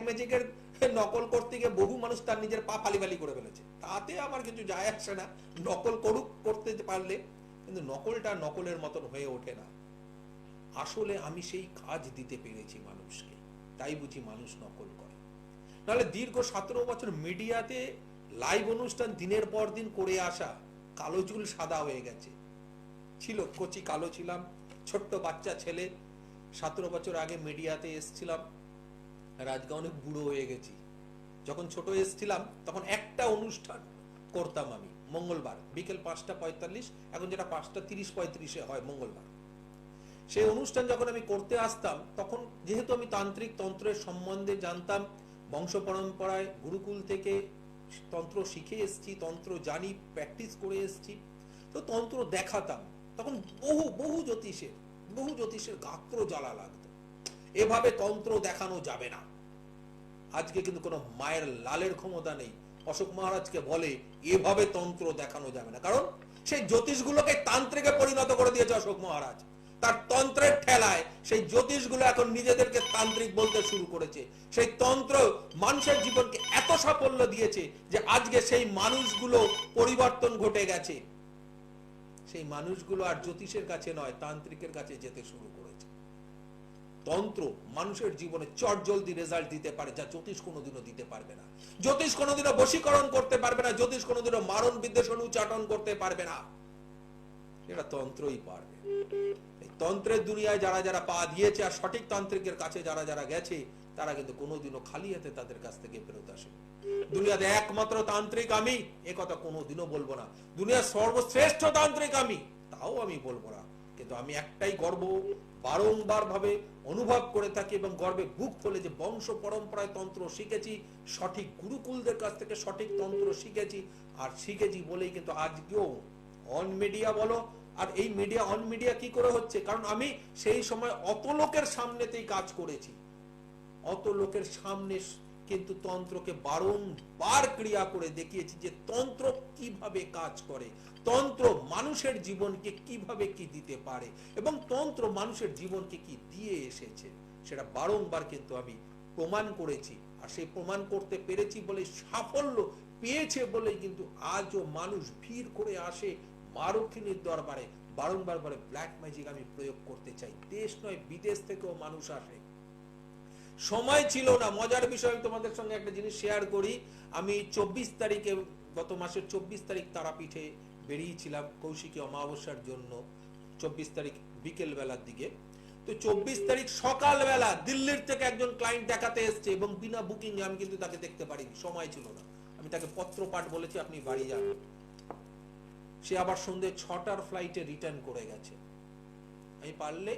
ম্যাজিকের নকল করতে গিয়ে বহু মানুষ তার নিজের পা ফালি করে ফেলেছে, তাতে আমার কিছু যায় আসে না, নকল করুক করতে পারলে, কিন্তু নকলটা নকলের মতন হয়ে ওঠে না। আসলে আমি সেই কাজ দিতে পেরেছি মানুষকে, তাই বুঝি মানুষ নকল করে। নাহলে দীর্ঘ 17 বছর মিডিয়াতে লাইভ অনুষ্ঠান দিনের পর দিন করে আসা, কালো চুল সাদা হয়ে গেছে, ছিল কচি কালো ছিলাম, ছোট্ট বাচ্চা ছেলে, 17 বছর আগে মিডিয়াতে এসছিলাম, আর আজকে অনেক বুড়ো হয়ে গেছি। যখন ছোট এসছিলাম তখন একটা অনুষ্ঠান করতাম আমি মঙ্গলবার বিকেল 5:45, এখন যেটা 5:30-35 হয় মঙ্গলবার। সেই অনুষ্ঠান যখন আমি করতে আসতাম, তখন যেহেতু আমি তান্ত্রিক তন্ত্রের সম্বন্ধে জানতাম, বংশ পরম্পরায় গুরুকুল থেকে তন্ত্র শিখে এসেছি, তন্ত্র জানি, প্র্যাকটিস করে এসেছি, তো তন্ত্র দেখাতাম। তখন বহু বহু জ্যোতিষের গাত্র জ্বালা লাগতো, এভাবে তন্ত্র দেখানো যাবে না। আজকে কিন্তু কোনো মায়ের লালের ক্ষমতা নেই অশোক মহারাজকে বলে এভাবে তন্ত্র দেখানো যাবে না, কারণ সেই জ্যোতিষগুলোকে তান্ত্রিকে পরিণত করে দিয়েছে অশোক মহারাজ। তার তন্ত্রের ঠেলায় সেই জ্যোতিষগুলো এখন নিজেদেরকে তান্ত্রিক বলতে শুরু করেছে। সেই তন্ত্র মানুষের জীবনকে এত সাফল্য দিয়েছে যে আজকে সেই মানুষগুলো পরিবর্তন ঘটে গেছে, সেই মানুষগুলো আর জ্যোতিষের কাছে নয়, তান্ত্রিকের কাছে যেতে শুরু করেছে। তন্ত্র মানুষের জীবনে চটজলদি রেজাল্ট দিতে পারে, যা জ্যোতিষ কোনোদিনও দিতে পারবে না। জ্যোতিষ কোনোদিনও বশীকরণ করতে পারবে না, জ্যোতিষ কোনোদিনও মারণ বিদ্বেষণ উচ্চাটন করতে পারবে না, এটা তন্ত্রই পারবে। এই তন্ত্রের দুনিয়ায় যারা যারা পা দিয়েছে আর সঠিক তান্ত্রিকের কাছে যারা যারা গেছে, তারা কিন্তু কোনোদিনও খালি হাতে তাদের কাছ থেকে ফেরত আসে। দুনিয়াতে একমাত্র তান্ত্রিক আমি, এ কথা কোনোদিনও বলবো না। দুনিয়ার সর্বশ্রেষ্ঠ তান্ত্রিক আমি, তাও আমি বলবো না। কিন্তু আমি একটাই গর্ব বারংবার ভাবে অনুভব করে থাকি এবং গর্বে বুক ফলে যে বংশ পরম্পরায় তন্ত্র শিখেছি, সঠিক গুরুকুলদের কাছ থেকে সঠিক তন্ত্র শিখেছি, আর শিখেছি বলেই কিন্তু আজকেও অন মিডিয়া বলো, আর এই মিডিয়া অন মিডিয়া কি করে হচ্ছে, কারণ আমি সেই সময় অত লোকের সামনেতেই কাজ করেছি, অত লোকের সামনে কিন্তু তন্ত্রকে বারংবার ক্রিয়া করে দেখিয়েছি যে তন্ত্র কিভাবে কাজ করে, তন্ত্র মানুষের জীবনকে কিভাবে কি দিতে পারে, এবং তন্ত্র মানুষের জীবনকে কি দিয়ে এসেছে, সেটা বারংবার কিন্তু আমি প্রমাণ করেছি। আর সেই প্রমাণ করতে পেরেছি বলে, সাফল্য পেয়েছে বলেই কিন্তু আজও মানুষ ভিড় করে আসে মা লক্ষ্মীর দরবারে, বারংবার বলে ব্ল্যাক ম্যাজিক আমি প্রয়োগ করতে চাই। দেশ নয় বিদেশ থেকেও মানুষ আসে। সময় ছিল না। মজার বিষয় তোমাদের সঙ্গে একটা জিনিস শেয়ার করি। আমি 24 তারিখে, গত মাসের 24 তারিখ তারাপীঠে বেরিয়েছিলাম কৌশিকী অমাবস্যার জন্য, 24 তারিখ বিকেল বেলার দিকে। তো 24 তারিখ সকাল বেলা দিল্লির থেকে একজন ক্লায়েন্ট দেখাতে এসছে এবং বিনা বুকিং এ, আমি কিন্তু তাকে দেখতে পারিনি, সময় ছিল না। আমি তাকে পত্র পাঠ বলেছি আপনি বাড়ি যান। সে আবার সন্ধ্যে 6টার ফ্লাইটে রিটার্ন করে গেছে। আমি পারলে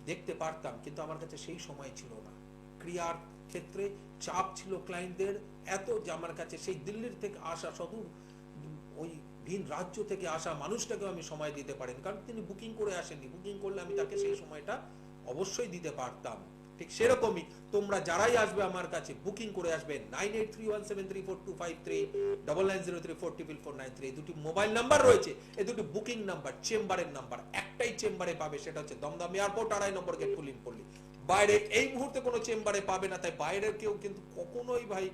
দেখতে পারতাম, কিন্তু আমার কাছে সেই সময় ছিল না। ক্রিয়ার ক্ষেত্রে চাপ ছিল ক্লায়েন্টদের এত, যে আমার কাছে সেই দিল্লির থেকে আসা সদূর ওই ভিন রাজ্য থেকে আসা মানুষটাকেও আমি সময় দিতে পারিনি, কারণ তিনি বুকিং করে আসেননি। বুকিং করলে আমি তাকে সেই সময়টা অবশ্যই দিতে পারতাম। ঠিক সেরকমই তোমরা যারাই আসবে আমার কাছে, বুকিং করে আসবে 9831734253, 9903404493, এই দুটি মোবাইল নাম্বার রয়েছে, এই দুটি বুকিং নাম্বার, চেম্বারের নাম্বার। একটাই চেম্বারে পাবে, সেটা হচ্ছে দমদম এয়ারপোর্ট 2.5 নম্বর গেট কুলিনপল্লী। বাইরে এই মুহূর্তে কোনো চেম্বারে পাবে না, তাই বাইরের কেউ কিন্তু কখনোই ভাই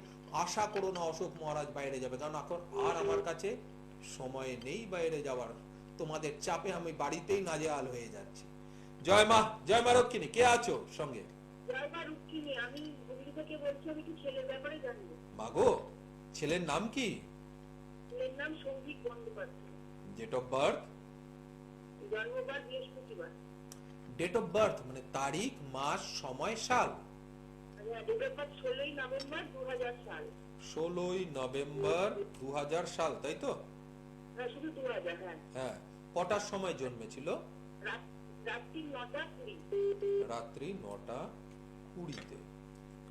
আশা করো না অশোক মহারাজ বাইরে যাবে, কারণ এখন আর আমার কাছে সময় নেই বাইরে যাওয়ার। তোমাদের চাপে আমি বাড়িতেই নাজেহাল হয়ে যাচ্ছি। জয় মা, জয় মা রক্ষিণী। কে আছো সঙ্গে? জয় মা রক্ষিণী, আমি হুগলি থেকে বলছি। আমি কি ছেলের ব্যাপারে জানবো? মাগো, ছেলের নাম কি? ছেলের নাম Sangeet Bandyopadhyay. Date of birth? জন্মবার বৃহস্পতিবার। ডেট অফ বার্থ মানে তারিখ, মাস, সময়, সাল? ডেট অফ বার্থ 16ই নভেম্বর 2000 সাল। 16ই নভেম্বর 2000 সাল, তাই তো? হ্যাঁ, শুধু 2000। হ্যাঁ হ্যাঁ। কটার সময় জন্মেছিল? রাত্রি 9টা 20। রাত্রি 9টা 20-তে।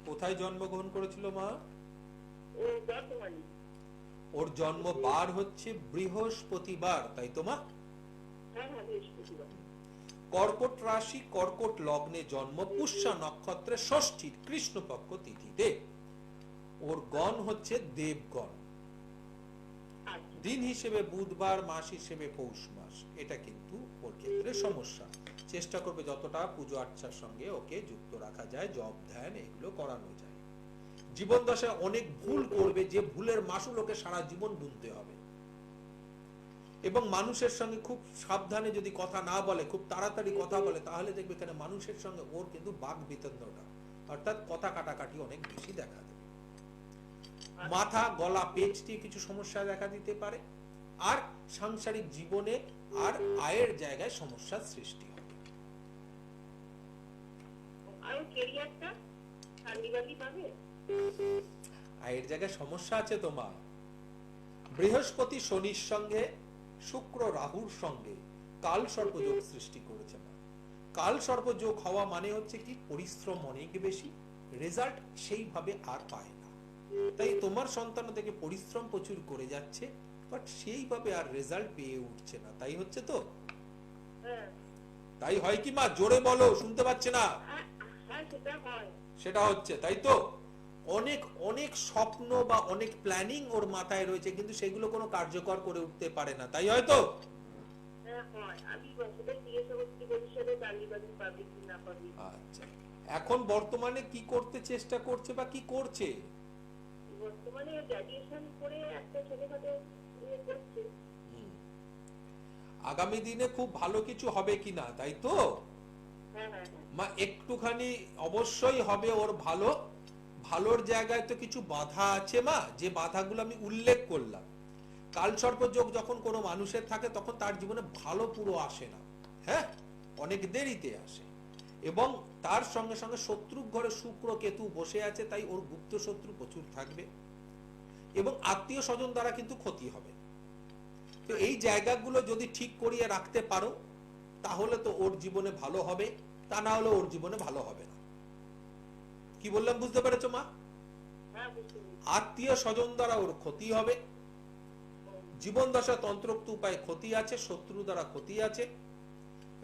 কোথায় জন্মগ্রহণ করেছিল মা? ও বর্তমানে। ওর জন্মবার হচ্ছে বৃহস্পতিবার, তাই তো মা? হ্যাঁ হ্যাঁ, বৃহস্পতিবার। কর্কট রাশি, কর্কট লগ্নে জন্ম, পুষ্যা নক্ষত্রে ষষ্ঠী কৃষ্ণপক্ষ তিথিতে। ওর গণ হচ্ছে দেবগণ। দিন হিসেবে বুধবার, মাস হিসেবে পৌষ মাস। এটা কিন্তু ওর ক্ষেত্রে সমস্যা। চেষ্টা করবে যতটা পুজো আর্চার সঙ্গে ওকে যুক্ত রাখা যায়, জপ ধ্যান এগুলো করানো যায়। জীবন দশায় অনেক ভুল করবে, যে ভুলের মাসুল ওকে সারা জীবন গুনতে হবে। এবং মানুষের সঙ্গে খুব সাবধানে যদি কথা না বলে, খুব তাড়াতাড়ি কথা বলে, তাহলে দেখবে এখানে মানুষের সঙ্গে ওর কিন্তু বাক বিতণ্ডটা, অর্থাৎ কথা কাটাকাটি অনেক বেশি দেখা দেবে। মাথা, গলা, পেট দিয়ে কিছু সমস্যা দেখা দিতে পারে, আর সাংসারিক জীবনে আর আয়ের জায়গায় সমস্যার সৃষ্টি হবে। আর ক্যারিয়ারটা চাকরি পাবে? আয়ের জায়গায় সমস্যা আছে তোমার। বৃহস্পতি শনির সঙ্গে, শুক্র রাহুর সঙ্গে কাল সর্পযোগ সৃষ্টি করেছে না। কাল সর্পযোগ হওয়া মানে হচ্ছে কি, পরিশ্রম অনেক বেশি, রেজাল্ট সেইভাবে আর পায় না। তাই তোমার সন্তান থেকে পরিশ্রম প্রচুর করে যাচ্ছে, বাট সেইভাবে আর রেজাল্ট পেয়ে উঠছে না। তাই হচ্ছে তো? তাই হয় কি মা? জোরে বলো, শুনতে পাচ্ছে না। সেটা হচ্ছে, তাই তো? অনেক অনেক স্বপ্ন বা অনেক প্ল্যানিং ওর মাথায় রয়েছে, কিন্তু সেগুলো কোনো কার্যকর করে উঠতে পারে না। তাই হয়তো? আচ্ছা, এখন বর্তমানে কি করতে চেষ্টা করছে বা কি করছে? বর্তমানে গ্র্যাজুয়েশন করে একটা ছোটখাটো করছে। আগামী দিনে খুব ভালো কিছু হবে কিনা, তাই তো? মা একটুখানি অবশ্যই হবে ওর ভালো। ভালোর জায়গায় তো কিছু বাধা আছে মা, যে বাধাগুলো আমি উল্লেখ করলাম। কাল সর্পযোগ যখন কোনো মানুষের থাকে, তখন তার জীবনে ভালো পুরো আসে না, হ্যাঁ, অনেক দেরিতে আসে। এবং তার সঙ্গে সঙ্গে শত্রু ঘরে শুক্র কেতু বসে আছে, তাই ওর গুপ্ত শত্রু প্রচুর থাকবে এবং আত্মীয় স্বজন দ্বারা কিন্তু ক্ষতি হবে। তো এই জায়গাগুলো যদি ঠিক করিয়ে রাখতে পারো, তাহলে তো ওর জীবনে ভালো হবে, তা না হলে ওর জীবনে ভালো হবে না। কি বললাম বুঝতে পেরেছো মা? আত্মীয় স্বজন দ্বারা ওর ক্ষতি হবে, জীবন দশা তন্ত্রোক্ত উপায়ে ক্ষতি আছে, শত্রু দ্বারা ক্ষতি আছে,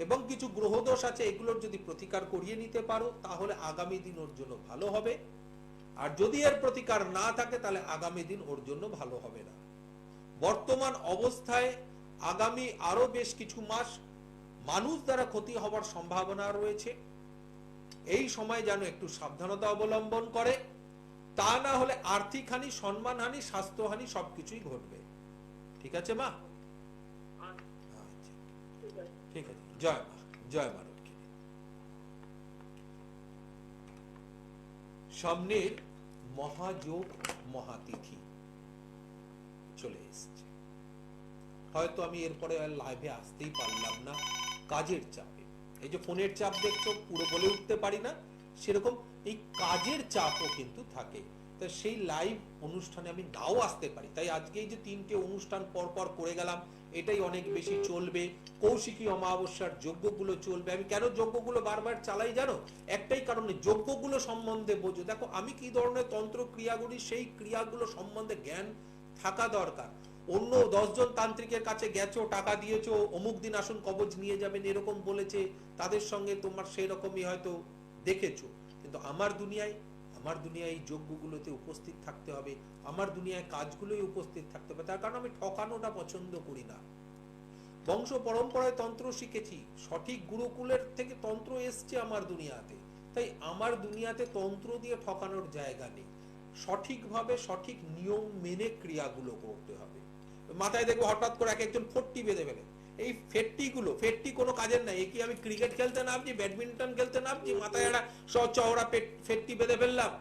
এবং কিছু গ্রহদোষ আছে। এগুলোর যদি প্রতিকার করিয়ে নিতে পারো, তাহলে আগামী দিন ওর জন্য ভালো হবে। আর যদি এর প্রতিকার না থাকে, তাহলে আগামী দিন ওর জন্য ভালো হবে না। বর্তমান অবস্থায় আগামী আরো বেশ কিছু মাস মানুষ দ্বারা ক্ষতি হওয়ার সম্ভাবনা রয়েছে। এই সময় যেন একটু সাবধানতা অবলম্বন করে, তা না হলে আর্থিক হানি, সম্মান হানি, স্বাস্থ্যহানি সবকিছুই ঘটবে। ঠিক আছে মা? ঠিক আছে। জয় মা, জয় মা লক্ষ্মী। সামনের মহাযোগ মহাতিথি চলে এসছে। হয়তো আমি এরপরে লাইভে আসতেই পারলাম না, কাজের চাপে। এই যে ফোনের চাপ দেখছো, পুরো বলে উঠতে পারি না, সেরকম এই কাজের চাপও কিন্তু থাকে। তা সেই লাইভ অনুষ্ঠানে আমি নাও আসতে পারি। তাই আজকে এই যে 3টে অনুষ্ঠান পর পর করে গেলাম, এটাই অনেক বেশি চলবে। কৌশিকী অমাবস্যার যজ্ঞগুলো চলবে। আমি কেন যজ্ঞগুলো বারবার চালাই জানো? একটাই কারণে, যজ্ঞগুলো সম্বন্ধে বোঝো। দেখো আমি কি ধরনের তন্ত্র ক্রিয়া করি, সেই ক্রিয়াগুলো সম্বন্ধে জ্ঞান থাকা দরকার। অন্য 10 জন তান্ত্রিকের কাছে গেছো, টাকা দিয়েছো, অমুক দিন আসুন কবজ নিয়ে যাবেন এরকম বলেছে, তাদের সঙ্গে তোমার সেই রকমই হয়তো দেখেছো। কিন্তু আমার দুনিয়ায় এই যজ্ঞগুলোতে উপস্থিত থাকতে হবে, আমার দুনিয়ায় কাজগুলোই উপস্থিত থাকতে হবে। তার কারণ আমি ঠকানোটা পছন্দ করি না। বংশ পরম্পরায় তন্ত্র শিখেছি, সঠিক গুরুকুলের থেকে তন্ত্র এসছে আমার দুনিয়াতে। তাই আমার দুনিয়াতে তন্ত্র দিয়ে ঠকানোর জায়গা নেই। সঠিকভাবে সঠিক নিয়ম মেনে ক্রিয়াগুলো করতে হবে। মাথায় দেখবো হঠাৎ করে এক একজন ফট্টি বেঁধে ফেলে। এই ফেট্টি কোনো কাজের নাই। কি আমি ক্রিকেট খেলতে নামছি, ব্যাডমিন্টন খেলতে নামছি, মাথায় একটা চওড়া ফেট্টি বেঁধে ফেললাম?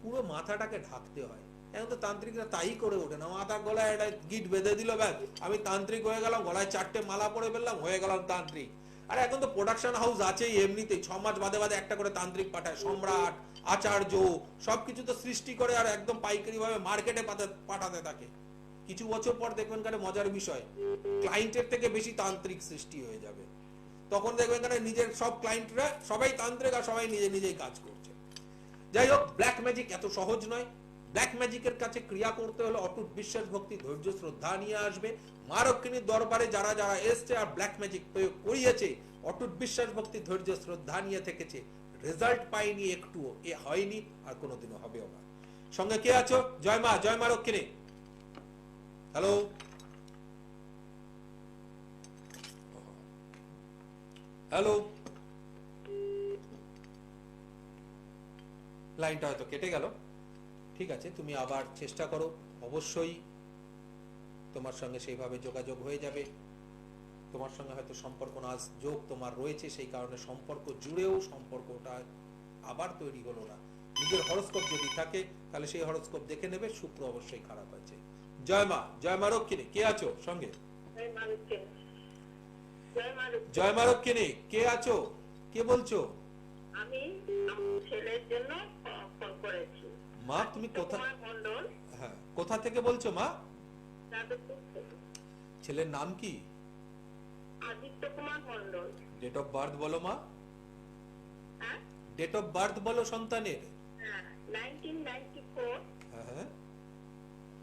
পুরো মাথাটাকে ঢাকতে হয়। এখন তো তান্ত্রিকরা তাই করে ওঠে না, মাথা গলায় একটা গিট বেঁধে দিল, ব্যাস আমি তান্ত্রিক হয়ে গেলাম, গলায় 4টে মালা পরে ফেললাম, হয়ে গেলাম তান্ত্রিক। আর এখন তো প্রোডাকশন হাউস আছেই, এমনিতেই 6 মাস বাদে বাদে একটা করে তান্ত্রিক পাঠায়। সম্রাট, আচার্য সবকিছু তো সৃষ্টি করে আর একদম পাইকারি ভাবে মার্কেটে পাঠাতে থাকে। কিছু বছর পর দেখবেন কারে মজার বিষয়, ক্লায়েন্টের থেকে বেশি তান্ত্রিক সৃষ্টি হয়ে যাবে। তখন দেখবেন কারে নিজের সব ক্লায়েন্টরা সবাই তান্ত্রিক আর সবাই নিজেই কাজ করছে। যাই হোক, ব্ল্যাক ম্যাজিক এত সহজ নয়। ব্ল্যাক ম্যাজিকের কাছে ক্রিয়া করতে হলে অটুট বিশ্বাস, ভক্তি, ধৈর্য, শ্রদ্ধা নিয়ে আসবে। মা রক্ষিণীর দরবারে যারা যারা এসছে আর ব্ল্যাক ম্যাজিক প্রয়োগ করিয়েছে, অটুট বিশ্বাস, ভক্তি, ধৈর্য, শ্রদ্ধা নিয়ে থেকেছে, রেজাল্ট পাইনি একটুও, এ হয়নি আর কোনোদিনও হবেও না। সঙ্গে কে আছো? জয় মা রক্ষিণী। হ্যালো, হ্যালো, লাইনটা হয়তো কেটে গেল। ঠিক আছে, তুমি আবার চেষ্টা করো, অবশ্যই তোমার সঙ্গে সেইভাবে যোগাযোগ হয়ে যাবে। তোমার সঙ্গে হয়তো সম্পর্ক না, যোগ তোমার রয়েছে, সেই কারণে সম্পর্ক জুড়েও সম্পর্কটা আবার তৈরি হলো না। নিজের হরস্কোপ যদি থাকে তাহলে সেই হরস্কোপ দেখে নেবে, শুক্র অবশ্যই খারাপ আছে। জয় মা, জয় মা রক্ষিণী, কে আছো সঙ্গে? জয় মা রক্ষিণী, কে আছো, কে বলছো? আমি ছেলের জন্য ফোন করেছি। মা তুমি কোথা, মন্ডল, হ্যাঁ কোথা থেকে বলছো মা? যাদবপুর থেকে। ছেলের নাম কি? Aditya Kumar Mandal. Date of birth বলো মা। হ্যাঁ, ডেট অফ বার্থ বলো সন্তানের। 1994, হ্যাঁ হ্যাঁ,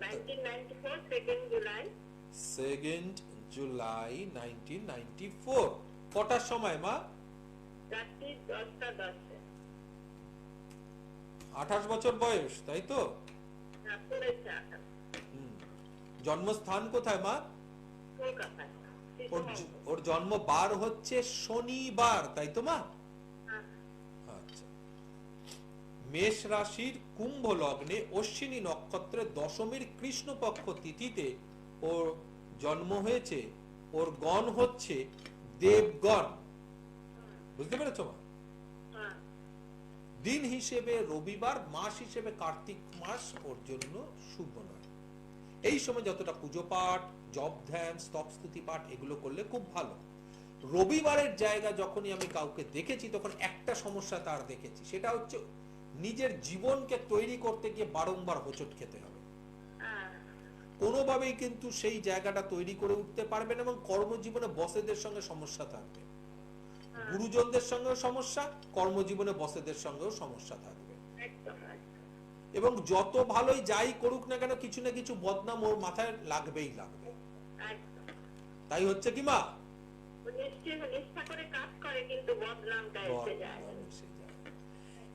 1994 2nd জুলাই। 2nd জুলাই 1994। কটার সময় মা? রাত্রি 10টা 10-এ। 28 বছর বয়স, তাই তো? পড়েছে 28। হুম। জন্মস্থান কোথায় মা? কলকাতায়। ওর জন্ম বার হচ্ছে শনিবার, তাই তো মা? হ্যাঁ, আচ্ছা। মেষ রাশির কুম্ভ লগ্নে অশ্বিনী নক্ষত্রে দশমীর কৃষ্ণপক্ষ তিথিতে ওর জন্ম হয়েছে। ওর গণ হচ্ছে দেবগণ, বুঝতে পেরেছো মা? হ্যাঁ। দিন হিসেবে রবিবার, মাস হিসেবে কার্তিক মাস ওর জন্য শুভ নয়। এই সময় যতটা পুজো পাঠ, জপ ধ্যান, স্তব স্তুতি পাঠ এগুলো করলে খুব ভালো। রবিবারের জায়গা যখনই আমি কাউকে দেখেছি তখন একটা সমস্যা তার দেখেছি, সেটা হচ্ছে নিজের জীবনকে তৈরি করতে গিয়ে বারংবার হোঁচট খেতে হবে। হ্যাঁ। কোনোভাবেই কিন্তু সেই জায়গাটা তৈরি করে উঠতে পারবেন, এবং কর্মজীবনে বসেদের সঙ্গে সমস্যা থাকবে, গুরুজনদের সঙ্গেও সমস্যা, কর্মজীবনে বসেদের সঙ্গেও সমস্যা থাকবে। একদম। এবং যত ভালোই যাই করুক না কেন কিছু না কিছু বদনাম ওর মাথায় লাগবেই লাগবে। একদম। তাই হচ্ছে কি মা? নিষ্ঠা করে কাজ করে কিন্তু বদনামটা এসে যায়। বদনাম এসে যায়।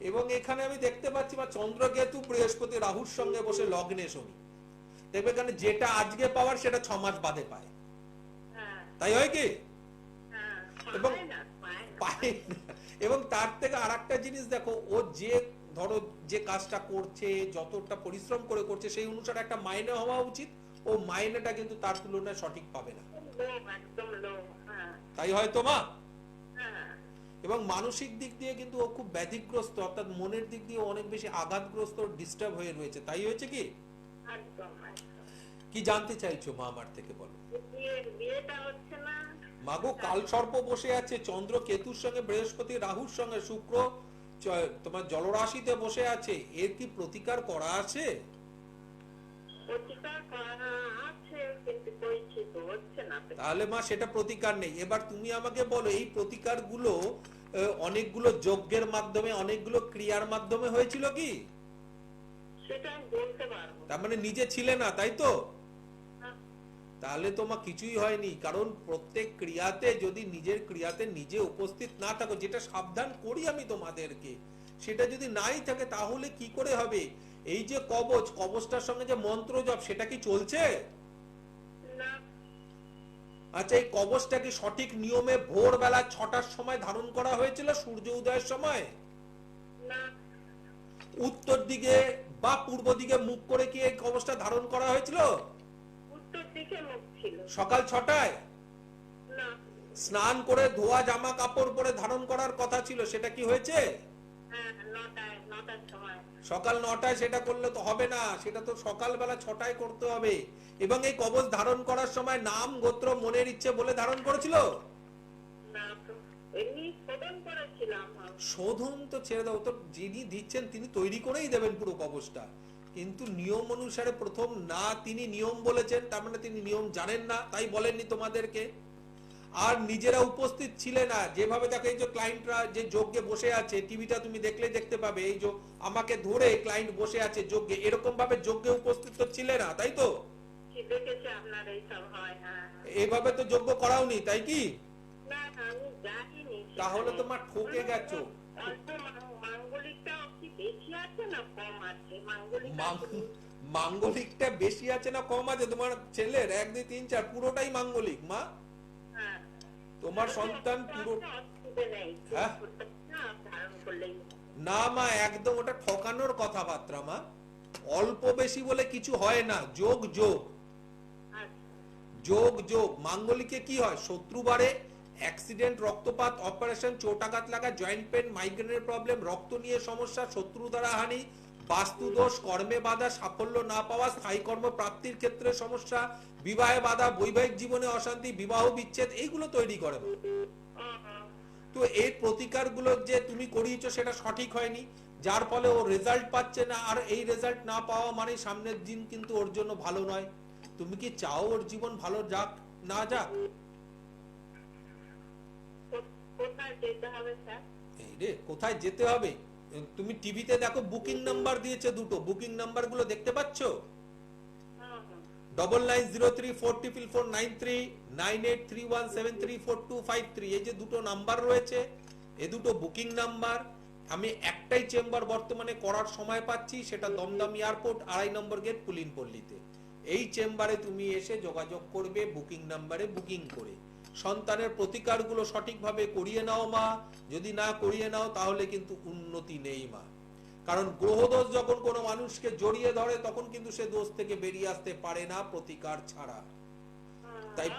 এবং এখানে আমি দেখতে পাচ্ছি বা চন্দ্রকেতু বৃহস্পতি রাহুর সঙ্গে বসে লগ্নে শনি, দেখবে এখানে যেটা আজকে পাওয়ার সেটা 6 মাস বাদে পায়। হ্যাঁ, তাই হয় কি? হ্যাঁ, এবং পায় না, পায় না। পায় না। এবং তার থেকে আরেকটা জিনিস দেখো, ও যে ধরো যে কাজটা করছে, যতটা পরিশ্রম করে করছে সেই অনুসারে একটা মাইনে হওয়া উচিত, ও মাইনেটা কিন্তু তার তুলনায় সঠিক পাবে না। একদম লো। হ্যাঁ, তাই হয়তো মা? হ্যাঁ। এবং মানসিক দিক দিয়ে কিন্তু ও খুব ব্যাধিগ্রস্ত, অর্থাৎ মনের দিক দিয়ে অনেক বেশি আঘাতগ্রস্ত, ডিস্টার্ব হয়ে রয়েছে। তাই হয়েছে কি? একদম, একদম। কি জানতে চাইছো মা আমার থেকে বলো? বিয়েটা হচ্ছে না। মাগো কাল সর্প বসে আছে, চন্দ্র কেতুর সঙ্গে, বৃহস্পতি রাহুর সঙ্গে, শুক্র তোমার জলরাশিতে বসে আছে, এর কি প্রতিকার করা আছে? প্রতিকার করা আছে কিন্তু কইছি তো হচ্ছে না। তাহলে মা সেটা প্রতিকার নেই। এবার তুমি আমাকে বলো, এই প্রতিকার গুলো অনেকগুলো যজ্ঞের মাধ্যমে, অনেকগুলো ক্রিয়ার মাধ্যমে হয়েছিল কি? সেটা আমি বলতে পারবো। তার মানে নিজে ছিলে না, তাই তো? হ্যাঁ, তাহলে তোমার কিছুই হয়নি, কারণ প্রত্যেক ক্রিয়াতে যদি নিজের ক্রিয়াতে নিজে উপস্থিত না থাকো, যেটা সাবধান করি আমি তোমাদেরকে, সেটা যদি নাই থাকে তাহলে কি করে হবে? এই যে কবচ, কবচটার সঙ্গে যে মন্ত্র জপ, সেটা কি চলছে? না। আচ্ছা, এই কবচটা কি সঠিক নিয়মে ভোরবেলা 6টার সময় ধারণ করা হয়েছিল, সূর্য উদয়ের সময়? না। উত্তর দিকে বা পূর্ব দিকে মুখ করে কি এই কবচটা ধারণ করা হয়েছিল? উত্তর দিকে মুখ ছিল। সকাল 6টায় না। স্নান করে ধোয়া জামা কাপড় পরে ধারণ করার কথা ছিল, সেটা কি হয়েছে? হ্যাঁ, 9টার সময়। সকাল 9টায় সেটা করলে তো হবে না, সেটা তো সকালবেলা 6টায় করতে হবে। এবং এই কবচ ধারণ করার সময় নাম গোত্র মনের ইচ্ছে বলে ধারণ করেছিল? না তো, এমনি শোধন করেছিলাম। শোধন তো ছেড়ে দাও তো, যিনি দিচ্ছেন তিনি তৈরি করেই দেবেন পুরো কবচটা, কিন্তু নিয়ম অনুসারে প্রথম না তিনি নিয়ম বলেছেন, তার মানে তিনি নিয়ম জানেন না, তাই বলেননি তোমাদেরকে। আর নিজেরা উপস্থিত ছিলে না, যেভাবে দেখো এই যে ক্লায়েন্টরা যে যজ্ঞে বসে আছে, টিভিটা তুমি দেখলে দেখতে পাবে, এই যে আমাকে ধরে ক্লায়েন্ট বসে আছে যজ্ঞে, এরকম ভাবে যজ্ঞে উপস্থিত তো ছিলে না, তাই তো? দেখেছি আপনার এইসব হয়। হ্যাঁ, এইভাবে তো যজ্ঞ করাওনি, তাই কি? না, আমি জানিনি। তাহলে তোমার ঠকে গেছো। অল্প মাঙ্গলিকটা কি বেশি আছে না কম আছে? মাঙ্গলিকটা বেশি আছে না কম আছে? তোমার ছেলের 1 2 3 4 পুরোটাই মাঙ্গলিক মা। হ্যাঁ, তোমার সন্তান পুরো, অসুবিধা নেই। হ্যাঁ ধারণ করলেই। না মা, একদম ওটা ঠকানোর কথাবার্তা মা। অল্প বেশি বলে কিছু হয় না, যোগ যোগ আচ্ছা যোগ যোগ। মাঙ্গলিকে কি হয়? শত্রু বাড়ে, অ্যাক্সিডেন্ট, রক্তপাত, অপারেশন, চোটাঘাত লাগা, জয়েন্ট পেন, মাইগ্রেনের প্রবলেম, রক্ত নিয়ে সমস্যা, শত্রু দ্বারা হানি, বাস্তু দোষ, কর্মে বাধা, সাফল্য না পাওয়া, স্থায়ী কর্ম প্রাপ্তির ক্ষেত্রে সমস্যা, বিবাহে বাধা, বৈবাহিক জীবনে অশান্তি, বিবাহ বিচ্ছেদ, এইগুলো তৈরি করে। তো এই প্রতিকারগুলো যে তুমি করিয়েছো সেটা সঠিক হয়নি, যার ফলে ও রেজাল্ট পাচ্ছে না। আর এই রেজাল্ট না পাওয়া মানে সামনের দিন কিন্তু ওর জন্য ভালো নয়। তুমি কি চাও ওর জীবন ভালো যাক না যাক? কোথায় যেতে হবে স্যার? এই রে, কোথায় যেতে হবে? তুমি টিভিতে দেখো, বুকিং নাম্বার দিয়েছে দুটো, বুকিং নাম্বার গুলো দেখতে পাচ্ছ? 9903449493 9831734253, এই যে দুটো নাম্বার রয়েছে, এই দুটো বুকিং নাম্বার। আমি একটাই চেম্বার বর্তমানে করার সময় পাচ্ছি, সেটা দমদম এয়ারপোর্ট 2.5 নম্বর গেট পুলিনপল্লীতে। এই চেম্বারে তুমি এসে যোগাযোগ করবে, বুকিং নাম্বারে বুকিং করে সন্তানের প্রতিকারগুলো সঠিকভাবে করিয়ে নাও মা। যদি না করিয়ে নাও তাহলে কিন্তু উন্নতি নেই মা। কারণ গ্রহদোষ যখন কোনো মানুষকে জড়িয়ে ধরে তখন কিন্তু সে দোষ থেকে বেরিয়ে আসতে পারে না প্রতিকার ছাড়া। তাই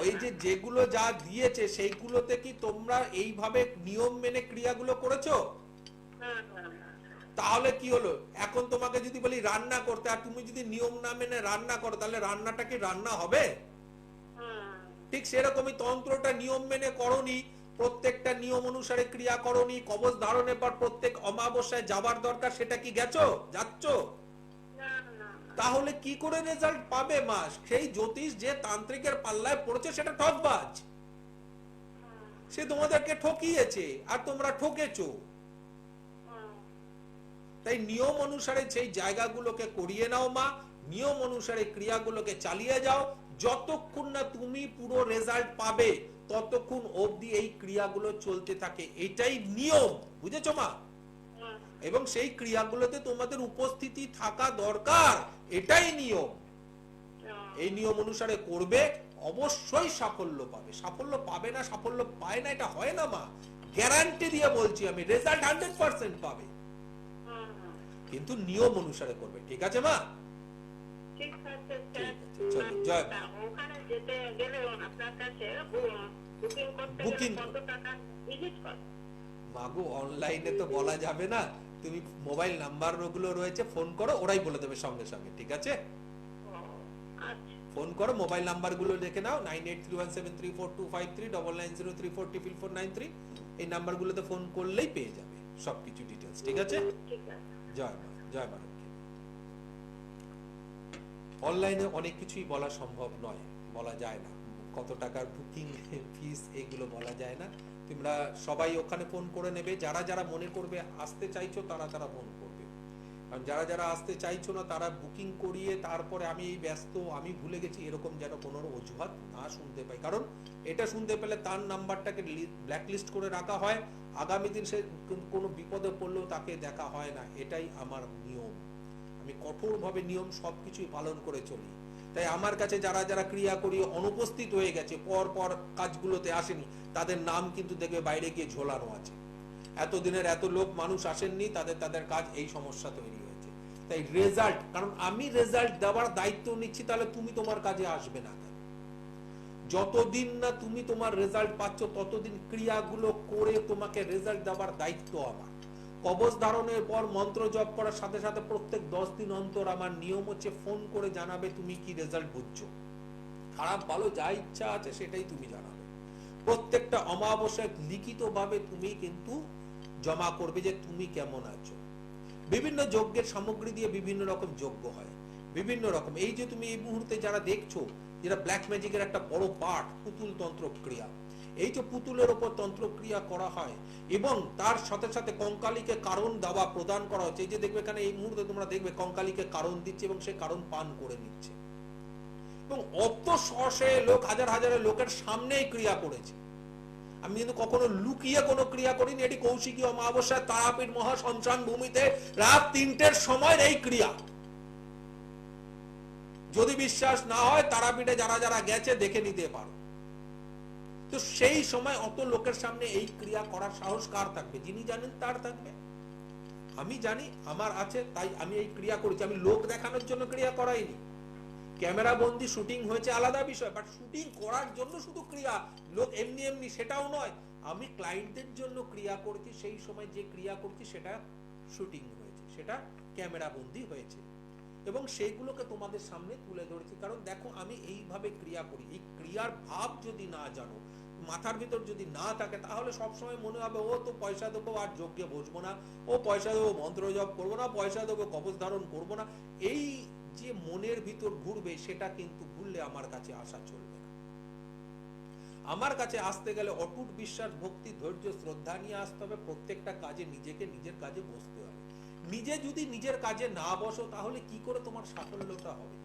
ওই যে যেগুলো যা দিয়েছে সেইগুলোতে কি তোমরা এইভাবে নিয়ম মেনে ক্রিয়াগুলো করেছো? তাহলে কি হলো? এখন তোমাকে যদি বলি রান্না করতে, আর তুমি যদি নিয়ম না মেনে রান্না করো, তাহলে রান্নাটা কি রান্না হবে? ঠিক সেরকমই তন্ত্রটা নিয়ম মেনে করনি, প্রত্যেকটা নিয়ম অনুসারে ক্রিয়া করনি, কবচ ধারণের পর প্রত্যেক অমাবস্যায় যাবার দরকার, সেটা কি গেছো, যাচ্ছ? তাহলে কি করে রেজাল্ট পাবে মা? সেই জ্যোতিষ যে তান্ত্রিকের পাল্লায় পড়েছে সেটা ঠকবাজ, সে তোমাদেরকে ঠকিয়েছে আর তোমরা ঠকেছো। তাই নিয়ম অনুসারে সেই জায়গাগুলোকে করিয়ে নাও মা, নিয়ম অনুসারে ক্রিয়াগুলোকে চালিয়ে যাও। যতক্ষণ না তুমি পুরো রেজাল্ট পাবে ততক্ষণ অবধি এই ক্রিয়াগুলো চলতে থাকে, এটাই নিয়ম, বুঝেছো মা? এবং সেই ক্রিয়াগুলোতে তোমাদের উপস্থিতি থাকা দরকার, এটাই নিয়ম। এই নিয়ম অনুসারে করবে, অবশ্যই সাফল্য পাবে। সাফল্য পাবে না, সাফল্য পায় না, এটা হয় না মা, গ্যারান্টি দিয়ে বলছি আমি, রেজাল্ট 100% পাবে, কিন্তু নিয়ম অনুসারে করবে। ঠিক আছে মা? ঠিক আছে ঠিক আছে, চলো, জয় মা। ওখানে যেতে গেলে আপনার কাছে বুকিং করতে গেলে কত টাকা ভিজিট কর? মাগো, অনলাইনে তো বলা যাবে না, তুমি মোবাইল নাম্বার ওগুলো রয়েছে, ফোন করো, ওরাই বলে দেবে সঙ্গে সঙ্গে। ঠিক আছে, ফোন করো, মোবাইল নাম্বার গুলো লিখে নাও, 9831734253 9903449493, এই নাম্বার গুলোতে ফোন করলেই পেয়ে যাবে সবকিছু ডিটেইলস। ঠিক আছে, জয় মা, জয় মা। অনলাইনে অনেক কিছুই বলা সম্ভব নয়, বলা যায় না, কত টাকার বুকিং ফিস এগুলো বলা যায় না। তোমরা সবাই ওখানে ফোন করে নেবে, যারা যারা মনে করবে আসতে চাইছো তারা তারা ফোন করবে, কারণ যারা যারা আসতে চাইছো না তারা বুকিং করিয়ে তারপরে আমি এই ব্যস্ত, আমি ভুলে গেছি, এরকম যেন কোনো অজুহাত না শুনতে পাই। কারণ এটা শুনতে পেলে তার নাম্বারটাকে ব্ল্যাকলিস্ট করে রাখা হয়, আগামী দিন সে কোনো বিপদে পড়লেও তাকে দেখা হয় না। এটাই আমার নিয়ম, আমি কঠোরভাবে নিয়ম সবকিছুই পালন করে চলি। তাই আমার কাছে যারা যারা ক্রিয়া করিয়ে অনুপস্থিত হয়ে গেছে, পর পর কাজগুলোতে আসেনি, তাদের নাম কিন্তু দেখবে বাইরে গিয়ে ঝোলানো আছে। এতদিনের এত লোক মানুষ আসেননি, তাদের তাদের কাজ এই সমস্যা তৈরি হয়েছে। তাই রেজাল্ট, কারণ আমি রেজাল্ট দেওয়ার দায়িত্ব নিচ্ছি, তাহলে তুমি তোমার কাজে আসবে না কেন? যতদিন না তুমি তোমার রেজাল্ট পাচ্ছ ততদিন ক্রিয়াগুলো করে তোমাকে রেজাল্ট দেওয়ার দায়িত্ব আমার। কবচ ধারণের পর মন্ত্র জপ করার সাথে সাথে প্রত্যেক 10 দিন অন্তর আমার নিয়ম হচ্ছে ফোন করে জানাবে তুমি কি রেজাল্ট বুঝছো। খারাপ ভালো যা ইচ্ছা আছে সেটাই তুমি জানাবে। প্রত্যেকটা অমাবস্যায় লিখিতভাবে তুমি কিন্তু জমা করবে যে তুমি কেমন আছো। বিভিন্ন যজ্ঞের সামগ্রী দিয়ে বিভিন্ন রকম যজ্ঞ হয়, বিভিন্ন রকম। এই যে তুমি এই মুহূর্তে যারা দেখছো, যেটা ব্ল্যাক ম্যাজিকের একটা বড় পার্ট, পুতুল তন্ত্র ক্রিয়া, এই যে পুতুলের উপর তন্ত্রক্রিয়া করা হয় এবং তার সাথে সাথে কঙ্কালীকে কারণ দেওয়া প্রদান করা হচ্ছে। এই যে দেখবে এখানে এই মুহূর্তে তোমরা দেখবে কঙ্কালীকে কারণ দিচ্ছে এবং সে কারণ পান করে নিচ্ছে, এবং অত শয়ে লোক, হাজার হাজারের লোকের সামনেই ক্রিয়া করেছে। আমি কিন্তু কখনো লুকিয়ে কোনো ক্রিয়া করিনি। এটি কৌশিকী অমাবস্যায় তারাপীঠ মহা শ্মশান ভূমিতে রাত 3টের সময় এই ক্রিয়া। যদি বিশ্বাস না হয় তারাপীঠে যারা যারা গেছে দেখে নিতে পারো। তো সেই সময় অত লোকের সামনে এই ক্রিয়া করার সাহস কার থাকবে? যিনি জানেন তার থাকবে। আমি জানি আমার আছে, তাই আমি এই ক্রিয়া করেছি। আমি লোক দেখানোর জন্য ক্রিয়া করাইনি। ক্যামেরা বন্দি শুটিং হয়েছে আলাদা বিষয়, বাট শুটিং করার জন্য শুধু ক্রিয়া, লোক এমনি এমনি সেটাও নয়। আমি ক্লায়েন্টদের জন্য ক্রিয়া করেছি, সেই সময় যে ক্রিয়া করছি সেটা শুটিং হয়েছে, সেটা ক্যামেরা বন্দি হয়েছে, এবং সেইগুলোকে তোমাদের সামনে তুলে ধরেছি। কারণ দেখো, আমি এইভাবে ক্রিয়া করি। এই ক্রিয়ার ভাব যদি না জানো, মাথার ভিতর যদি না থাকে, তাহলে সবসময় মনে হবে ও তো পয়সা দেবো আর যজ্ঞে বসবো না, ও পয়সা দেবো মন্ত্র জপ করবো না, পয়সা দেবো কবচ ধারণ করবো না। এই যে মনের ভিতর ঘুরবে, সেটা কিন্তু ভুললে আমার কাছে আসা চলবে না। আমার কাছে আসতে গেলে অটুট বিশ্বাস, ভক্তি, ধৈর্য, শ্রদ্ধা নিয়ে আসতে হবে। প্রত্যেকটা কাজে নিজেকে নিজের কাজে বসতে হবে। নিজে যদি নিজের কাজে না বসো, তাহলে কি করে তোমার সাফল্যটা হবে?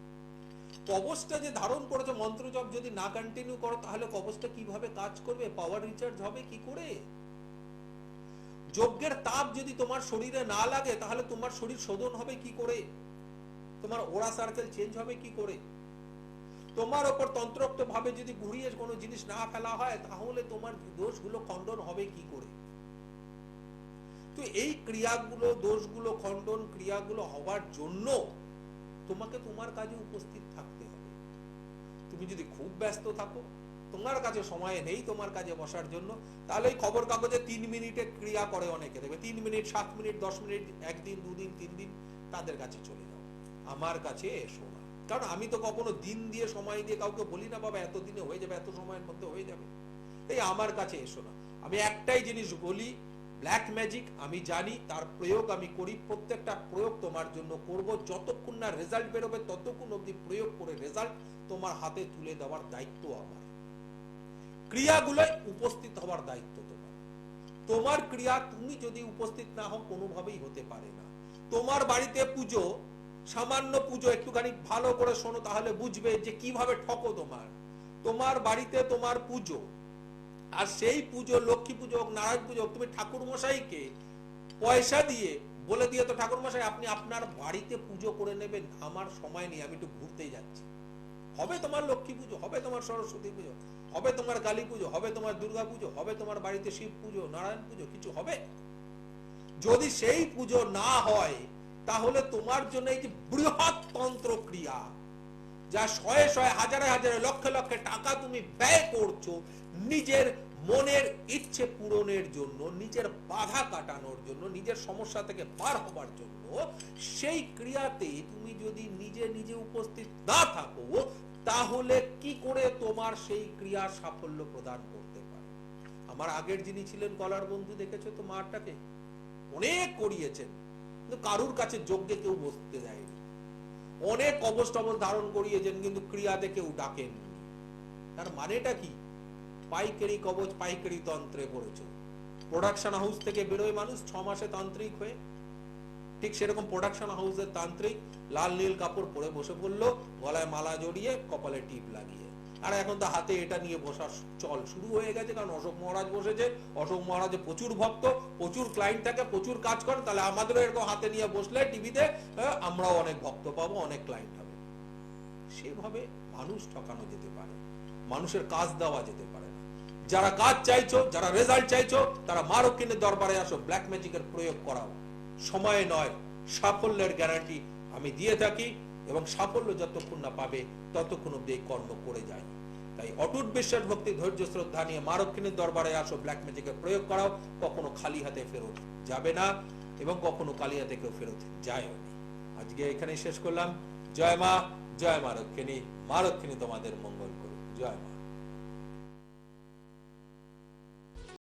কবচটা যে ধারণ করেছো, মন্ত্র জপ যদি না কন্টিনিউ করো, তাহলে কবচটা কিভাবে কাজ করবে? পাওয়ার রিচার্জ হবে কি করে? যজ্ঞের তাপ যদি তোমার শরীরে না লাগে, তাহলে তোমার শরীর শোধন হবে কি করে? তোমার ওরা সার্কেল চেঞ্জ হবে কি করে? তোমার উপর তন্ত্রোক্ত ভাবে যদি ঘুরিয়ে কোনো জিনিস না ফেলা হয়, তাহলে তোমার দোষগুলো খণ্ডন হবে কি করে? তো এই ক্রিয়াগুলো, দোষগুলো খণ্ডন, ক্রিয়াগুলো হওয়ার জন্য তোমাকে তোমার কাজে উপস্থিত থাকতে হবে। তুমি যদি খুব ব্যস্ত থাকো, তোমার কাছে সময় নেই তোমার কাজে বসার জন্য, তাহলে এই খবর কাগজে 3 মিনিটে ক্রিয়া করে অনেকে, দেখবে 3 মিনিট, 7 মিনিট, 10 মিনিট, একদিন, 2 দিন, 3 দিন, তাদের কাছে চলে যাও। আমার কাছে এসো না। কারণ আমি তো কখনো দিন দিয়ে, সময় দিয়ে কাউকে বলি না বাবা এত দিনে হয়ে যাবে, এত সময়ের মধ্যে হয়ে যাবে। এই আমার কাছে এসো না। আমি একটাই জিনিস বলি, ব্ল্যাক ম্যাজিক আমি জানি, তার প্রয়োগ আমি করি। প্রত্যেকটা প্রয়োগ তোমার জন্য করব। যতক্ষণ না রেজাল্ট বেরোবে, ততক্ষণ অবধি প্রয়োগ করে রেজাল্ট তোমার হাতে তুলে দেওয়ার দায়িত্ব আমার। ক্রিয়াগুলোয় উপস্থিত হওয়ার দায়িত্ব তোমার। তোমার ক্রিয়া তুমি যদি উপস্থিত না হও, কোনোভাবেই হতে পারে না। তোমার বাড়িতে পুজো, সামান্য পুজো, একটুখানি ভালো করে শোনো, তাহলে বুঝবে যে কিভাবে ঠকো তোমার। তোমার বাড়িতে তোমার পুজো, আর সেই পুজো, লক্ষ্মী পুজো হোক, নারায়ণ পুজো হোক, তুমি ঠাকুর মশাইকে পয়সা দিয়ে বলে দিয়ে, তো ঠাকুর মশাই আপনি আপনার বাড়িতে পুজো করে নেবেন, আমার সময় নেই, আমি একটু ঘুরতে যাচ্ছি। হবে তোমার লক্ষ্মী পুজো, হবে তোমার সরস্বতী পুজো, হবে তোমার কালী পুজো, হবে তোমার দুর্গা পুজো, হবে তোমার বাড়িতে শিব পুজো, নারায়ণ পুজো, কিছু হবে? যদি সেই পুজো না হয়, তাহলে তোমার জন্য এই যে বৃহৎ তন্ত্র ক্রিয়া, যা শয়ে শয়ে, হাজারে হাজারে, লক্ষে লক্ষে টাকা তুমি ব্যয় করছো নিজের মনের ইচ্ছে পূরণের জন্য, নিজের বাধা কাটানোর জন্য, নিজের সমস্যা থেকে পার হবার জন্য, সেই ক্রিয়াতে তুমি যদি নিজে নিজে উপস্থিত না থাকো, তাহলে কি করে তোমার সেই ক্রিয়া সাফল্য প্রদান করতে পারে? আমার আগের যিনি ছিলেন কলার বন্ধু, দেখেছো তো মারটাকে অনেক করিয়েছেন, কিন্তু কারুর কাছে যজ্ঞে কেউ বসতে দেয়নি। অনেক কবচ টবচ ধারণ করিয়েছেন, কিন্তু ক্রিয়াতে কেউ ডাকেননি। তার মানেটা কি? পাইকারি কবচ, পাইকারি তন্ত্রে পড়েছে। প্রোডাকশন হাউস থেকে বেরোয় মানুষ 6 মাসে তান্ত্রিক হয়ে, ঠিক সেরকম প্রোডাকশন হাউসের তান্ত্রিক লাল নীল কাপড় পরে বসে পড়লো, গলায় মালা জড়িয়ে, কপালে টিপ লাগিয়ে। আর এখন তো হাতে এটা নিয়ে বসার চল শুরু হয়ে গেছে, কারণ অশোক মহারাজ বসেছে। অশোক মহারাজের প্রচুর ভক্ত, প্রচুর ক্লায়েন্ট থাকে, প্রচুর কাজ করে, তাহলে আমাদেরও এরকম হাতে নিয়ে বসলে টিভিতে আমরাও অনেক ভক্ত পাবো, অনেক ক্লায়েন্ট হবে। সেভাবে মানুষ ঠকানো যেতে পারে, মানুষের কাজ দেওয়া যেতে পারে না। যারা কাজ চাইছো, যারা রেজাল্ট চাইছো, তারা মা রক্ষিণীর দরবারে আসো, ব্ল্যাক ম্যাজিকের প্রয়োগ করাও। সময় নয়, সাফল্যের গ্যারান্টি আমি দিয়ে থাকি, এবং সাফল্য যতক্ষণ না পাবে, ততক্ষণ অব্দি এই কর্ম করে যায়। তাই অটুট বিশ্বাস, ভক্তি, ধৈর্য, শ্রদ্ধা নিয়ে মা রক্ষিণীর দরবারে আসো, ব্ল্যাক ম্যাজিকের প্রয়োগ করাও। কখনো খালি হাতে ফেরত যাবে না, এবং কখনো খালি হাতে কেউ ফেরত যায়ও না। আজকে এখানে শেষ করলাম। জয় মা, জয় মা রক্ষিণী। মা রক্ষিণী তোমাদের মঙ্গল করুন। জয় মা।